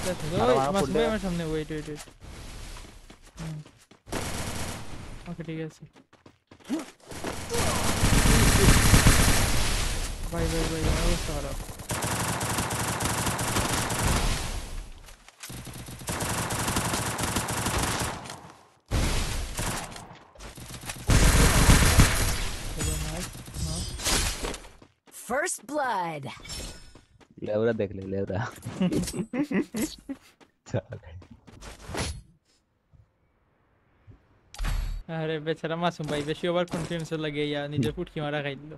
মাসুম ভাই আমার সামনে ওয়েট ওকে ঠিক আছে ভাই অবস্থা খারাপ First blood. लेवरा देख ले लेवरा আরে বেচারা মাসুম ভাই বেশি ওভার কনফিডেন্স লাগে ইয়া নিজের ফুটকি মারা খাই দিল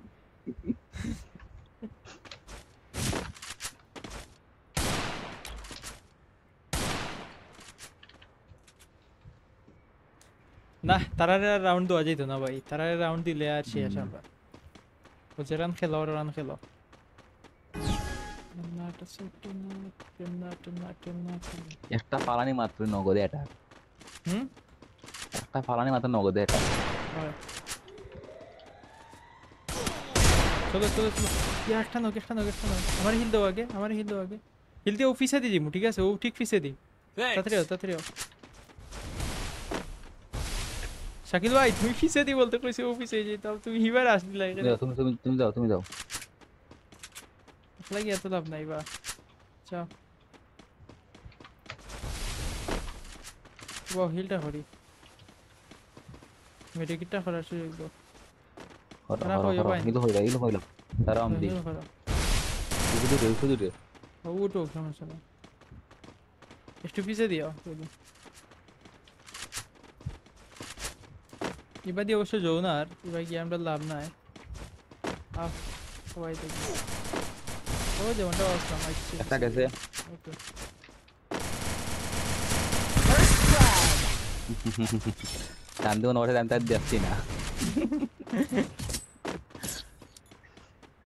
না তারারে রাউন্ড দেওয়া যেত না ভাই তারারে রাউন্ড দিলে আর শেষ আমরা বুঝে রান খেলো রান খেলো একটা ফালানি মাত্র নগদে এটা একটা ফালানি মাত্র নগদে এটা চলো একটা নক আমার হিল দাও আগে হিল দিয়ে অফিসে দিয়ে দিমু ঠিক আছে ও ঠিক ফিসে দি তাড়াতাড়ি শাকিল ভাই তুমি ফিসে দি বলতে কইছো অফিসে যেতাম তুমি হিবার আসলি লাগে তুমি যাও লাগি এত লাভ নাই বা চাও ও হিলটা করি মেডিকেটটা করার সুযোগ দাও ইলো হইলো তারা আমদি শুধু উঠো সমস্যা না একটু পিছিয়ে দিও এবার দিয়ে অবশ্য যাও না আর এবার গিয়ে আমরা লাভ নাই সবাই দেখি ও যেমনটা আসলাম একটা গেছে ওকে First blood. টান দেবো না ওটা টান তার যাচ্ছি না